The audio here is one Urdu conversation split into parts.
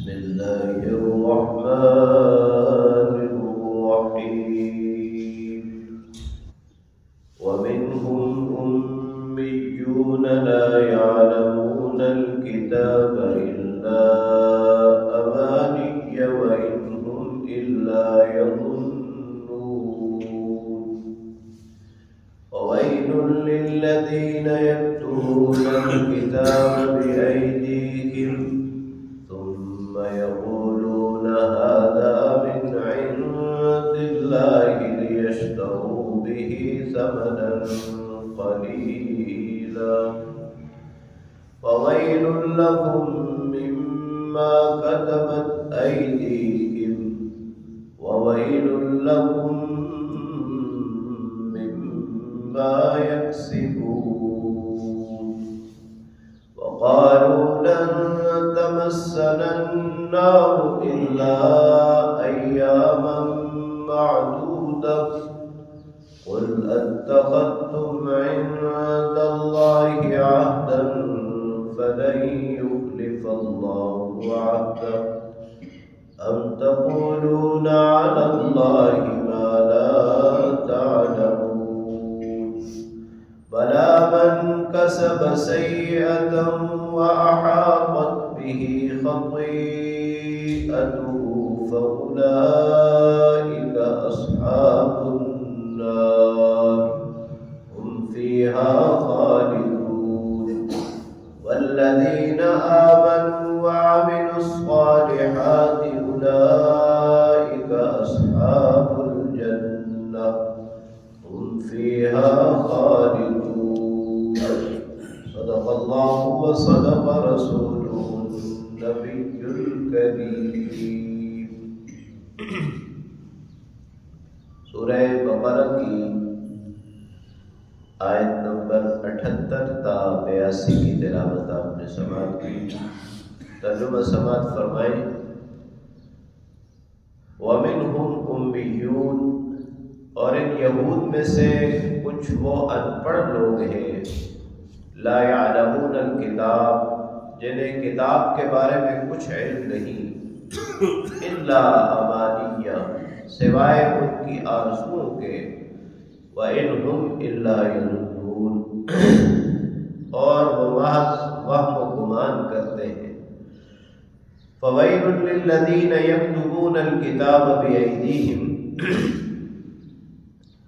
بسم الله الرحمن الرحيم ومنهم أميون لا يعلمون الكتاب إلا أماني وإن هم إلا يظنون وويل للذين يكتبون الكتاب بأيديهم ثم يقولون هذا من عند الله ليشتروا به ثمنا قليلا وويل لهم مما كتبت أيديهم وويل لهم مما يكسبون وقالوا لن تمسنا النار إلا أياما معدودة قل أتخذتم عند الله عهدا فلن يخلف الله عهده أم تقولون على الله ما لا تعلمون بلى من كسب سيئة وأحاطت به خطيئته فأولئك أصحاب النار هم فيها خالدون والذين آمنوا وعملوا الصالحات أولئك أصحاب الجنة هم فيها خالدون صدق الله وصدق رسوله النبي الكريم سورہ بقرہ کی آیت نمبر 78 تا 82 کی تلاوت آپ نے سماعت کی. ترجمہ سماعت فرمائیں. وَمِنْهُمْ أُمِّيُّونَ اور ان یہود میں سے کچھ وہ ان پڑھ لوگ ہیں لا يعلمون الکتاب جنہیں کتاب کے بارے میں کچھ علم نہیں الا امانیہ سوائے ان کی آرزوؤں کے وَإِنْ هُمْ إِلَّا يَظُنُّونَ اور وہ محض وہم و گمان کرتے ہیں. فَوَيْلٌ لِلَّذِينَ يَكْتُبُونَ الْكِتَابَ بِأَيْدِيهِمْ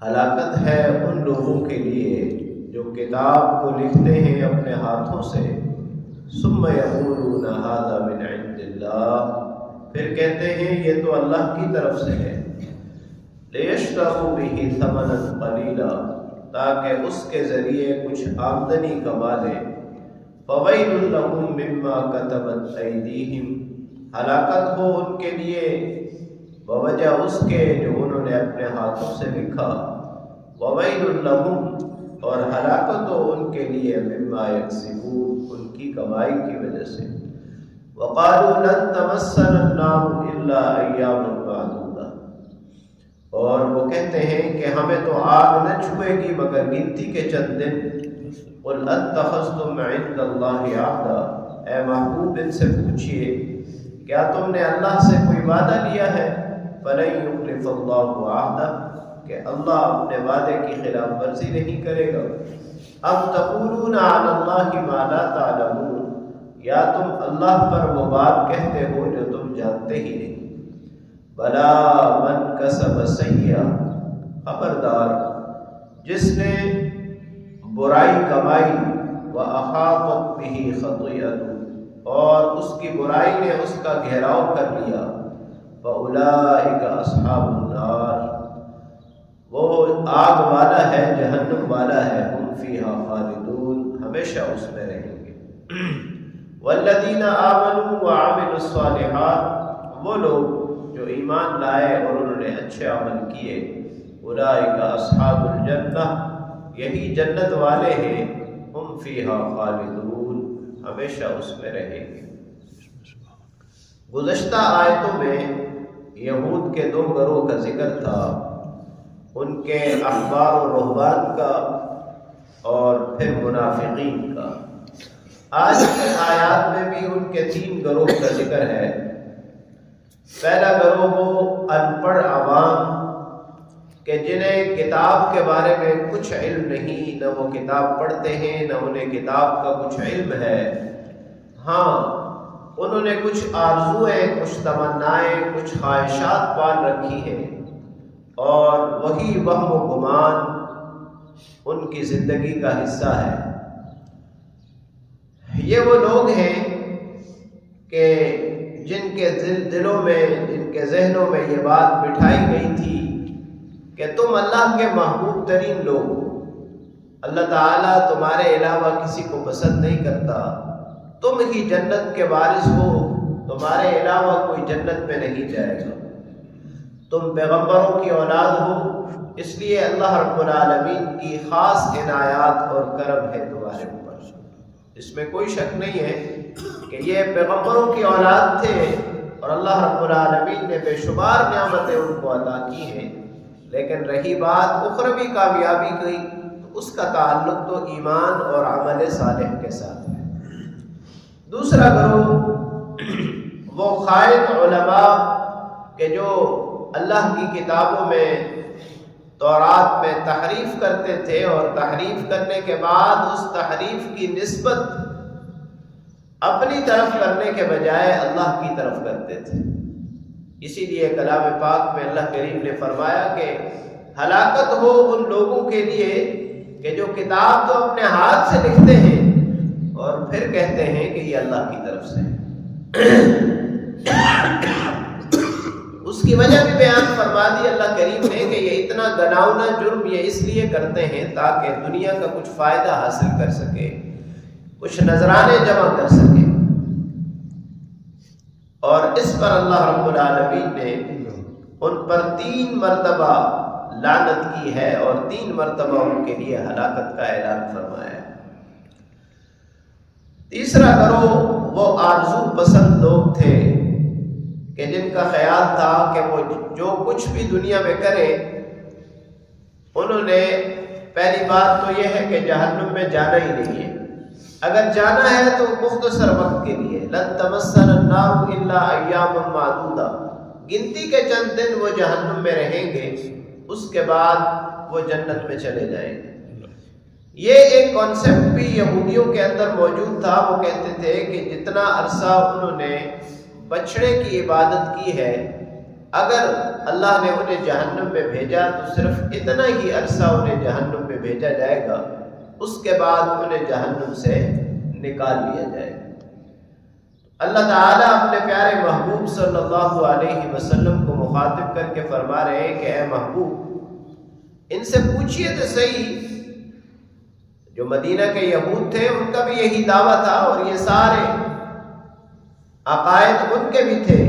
ہلاکت ہے ان لوگوں کے لیے جو کتاب کو لکھتے ہیں اپنے ہاتھوں سے ثُمَّ يَقُولُونَ هَذَا مِنْ عِنْدِ اللَّهِ پھر کہتے ہیں یہ تو اللہ کی طرف سے ہے لِيَشْتَرُوا بِهِ ثَمَنًا قَلِيلًا تاکہ اس کے ذریعے کچھ آمدنی کما لیں. فَوَيْلٌ لَهُم مِّمَّا كَتَبَتْ أَيْدِيهِمْ ہلاکت ہو ان کے لیے بوجہ اس کے جو انہوں نے اپنے ہاتھوں سے لکھا. وَوَيْلٌ لَهُمْ اور ہلاکت ہو ان کے لیے مِمَّا يَكْسِبُونَ ان کی کمائی کی وجہ سے. وَقَالُوا لَن تَمَسَّنَا النَّارُ إِلَّا أَيَّامًا مَّعْدُودَةً اور وہ کہتے ہیں کہ ہمیں تو آگ نہ چھوئے گی مگر گنتی کے چند دن. قُلْ أَتَّخَذْتُمْ عِندَ اللَّهِ عَهْدًا اے محبوب ان سے پوچھئے کیا تم نے اللہ سے کوئی وعدہ لیا ہے؟ فَلَن يُخْلِفَ اللَّهُ عَهْدَهُ کہ اللہ اپنے وعدے کی خلاف ورزی نہیں کرے گا. أَمْ تَقُولُونَ عَلَى اللَّهِ مَا لَا تَعْلَمُونَ یا تم اللہ پر وہ بات کہتے ہو جو تم جانتے ہی نہیں. بلا من کسب سیئہ خبردار جس نے برائی کمائی وَأَحَاطَتْ بِهِ خَطِيئَتُهُ اور اس کی برائی نے اس کا گھیراؤ کر لیا. فَأُولَئِكَ أَصْحَابُ النَّارِ وہ آگ والا ہے جہنم والا ہے. ہم فیہا خالدون ہمیشہ اس میں رہیں گے. والذین آمنوا وعملوا الصالحات وہ لوگ جو ایمان لائے اور انہوں نے اچھے عمل کیے. اولئک اصحاب الجنہ یہی جنت والے ہیں. ہم فیہا خالدون ہمیشہ اس میں رہیں گے. گزشتہ آیتوں میں یہود کے دو گروہ کا ذکر تھا، ان کے احبار و رہبان کا اور پھر منافقین کا. آج کی آیات میں بھی ان کے تین گروہ کا ذکر ہے. پہلا گروہ وہ ان پڑھ عوام کہ جنہیں کتاب کے بارے میں کچھ علم نہیں، نہ وہ کتاب پڑھتے ہیں نہ انہیں کتاب کا کچھ علم ہے، ہاں انہوں نے کچھ آرزویں، کچھ تمنائیں، کچھ خواہشات پال رکھی ہیں اور وہی وہم و گمان ان کی زندگی کا حصہ ہے۔ یہ وہ لوگ ہیں کہ جن کے دلوں میں، جن کے ذہنوں میں یہ بات بٹھائی گئی تھی کہ تم اللہ کے محبوب ترین لوگ ہو، اللہ تعالیٰ تمہارے علاوہ کسی کو پسند نہیں کرتا، تم ہی جنت کے وارث ہو، تمہارے علاوہ کوئی جنت میں نہیں جائے گا، تم پیغمبروں کی اولاد ہو، اس لیے اللہ رب العالمین کی خاص عنایات اور کرم ہے تمہارے اوپر۔ اس میں کوئی شک نہیں ہے کہ یہ پیغمبروں کی اولاد تھے اور اللہ رب العالمین نے بے شمار نعمتیں ان کو عطا کی ہیں، لیکن رہی بات اخروی کامیابی کی تو اس کا تعلق تو ایمان اور عمل صالح کے ساتھ ہے۔ دوسرا گروہ وہ خائن علماء کہ جو اللہ کی کتابوں میں، تورات میں تحریف کرتے تھے اور تحریف کرنے کے بعد اس تحریف کی نسبت اپنی طرف کرنے کے بجائے اللہ کی طرف کرتے تھے۔ اسی لیے کلام پاک میں اللہ کریم نے فرمایا کہ ہلاکت ہو ان لوگوں کے لیے کہ جو کتاب تو اپنے ہاتھ سے لکھتے ہیں اور پھر کہتے ہیں کہ یہ اللہ کی طرف سے ہے۔ اس کی وجہ بھی بیان فرما دی اللہ کریم نے کہ یہ اتنا گناؤنا جرم یہ اس لیے کرتے ہیں تاکہ دنیا کا کچھ فائدہ حاصل کر سکے، کچھ نذرانے جمع کر سکے، اور اس پر اللہ رب العالمین نے ان پر 3 مرتبہ لعنت کی ہے اور 3 مرتبہ ان کے لیے ہلاکت کا اعلان فرمایا ہے۔ تیسرا گروہ وہ آرزو پسند لوگ تھے کہ جن کا خیال تھا کہ وہ جو کچھ بھی دنیا میں کرے، انہوں نے پہلی بات تو یہ ہے کہ جہنم میں جانا ہی نہیں ہے، اگر جانا ہے تو مختصر وقت کے لیے، لن تمسنا النار الا ایاما معدودہ، گنتی کے چند دن وہ جہنم میں رہیں گے، اس کے بعد وہ جنت میں چلے جائیں گے۔ یہ ایک کانسیپٹ بھی یہودیوں کے اندر موجود تھا، وہ کہتے تھے کہ جتنا عرصہ انہوں نے بچڑے کی عبادت کی ہے، اگر اللہ نے انہیں جہنم میں بھیجا تو صرف اتنا ہی عرصہ انہیں جہنم میں بھیجا جائے گا، اس کے بعد انہیں جہنم سے نکال لیا جائے گا۔ اللہ تعالیٰ اپنے پیارے محبوب صلی اللہ علیہ وسلم کو مخاطب کر کے فرما رہے ہیں کہ اے محبوب ان سے پوچھئے تو صحیح، جو مدینہ کے یہود تھے ان کا بھی یہی دعویٰ تھا اور یہ سارے عقائد ان کے بھی تھے،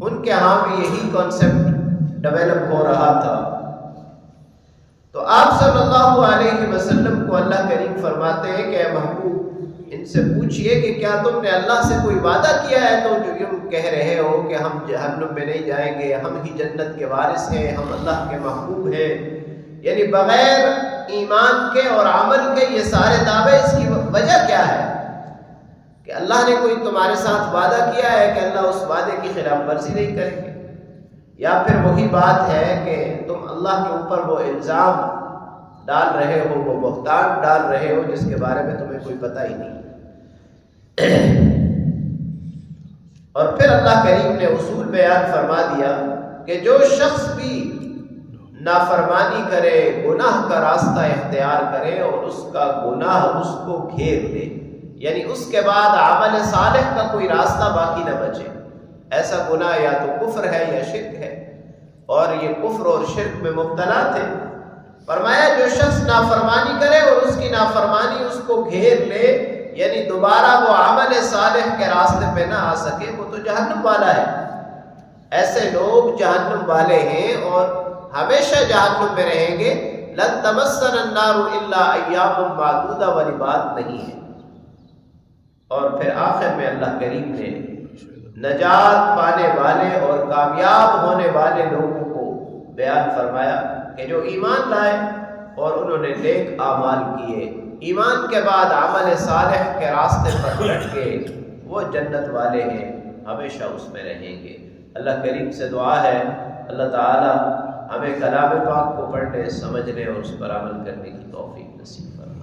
ان کے ہاں بھی یہی کانسیپٹ ڈیولپ ہو رہا تھا۔ تو آپ صلی اللہ علیہ وسلم کو اللہ کریم فرماتے ہیں کہ اے محبوب ان سے پوچھئے کہ کیا تم نے اللہ سے کوئی وعدہ کیا ہے تو جو تم کہہ رہے ہو کہ ہم جہنم میں نہیں جائیں گے، ہم ہی جنت کے وارث ہیں، ہم اللہ کے محبوب ہیں، یعنی بغیر ایمان کے اور عمل کے یہ سارے دعوے، اس کی وجہ کیا ہے کہ اللہ نے کوئی تمہارے ساتھ وعدہ کیا ہے کہ اللہ اس وعدے کی خلاف ورزی نہیں کریں گے، یا پھر وہی بات ہے کہ تم اللہ کے اوپر وہ الزام ڈال رہے ہو، وہ بہتان ڈال رہے ہو جس کے بارے میں تمہیں کوئی پتہ ہی نہیں۔ اور پھر اللہ کریم نے اصول بیان فرما دیا کہ جو شخص بھی نافرمانی کرے، گناہ کا راستہ اختیار کرے اور اس کا گناہ اس کو گھیر لے، یعنی اس کے بعد عمل صالح کا کوئی راستہ باقی نہ بچے، ایسا گناہ یا تو کفر ہے یا شرک ہے، اور یہ کفر اور شرک میں مبتلا تھے۔ فرمایا جو شخص نافرمانی کرے اور اس کی نافرمانی اس کو گھیر لے، یعنی دوبارہ وہ عمل صالح کے راستے پہ نہ آ سکے، وہ تو جہنم والا ہے۔ ایسے لوگ جہنم والے ہیں اور ہمیشہ جہنم میں رہیں گے۔ لن تمسنا النار الا ایاما معدودہ والی بات نہیں ہے۔ اور پھر آخر میں اللہ کریم نے نجات پانے والے اور کامیاب ہونے والے لوگوں کو بیان فرمایا کہ جو ایمان لائے اور انہوں نے نیک اعمال کیے، ایمان کے بعد عمل صالح کے راستے پر ڈٹ کے، وہ جنت والے ہیں، ہمیشہ اس میں رہیں گے۔ اللہ کریم سے دعا ہے اللہ تعالی ہمیں کلام پاک کو پڑھنے، سمجھنے اور اس پر عمل کرنے کی توفیق نصیب فرمائے۔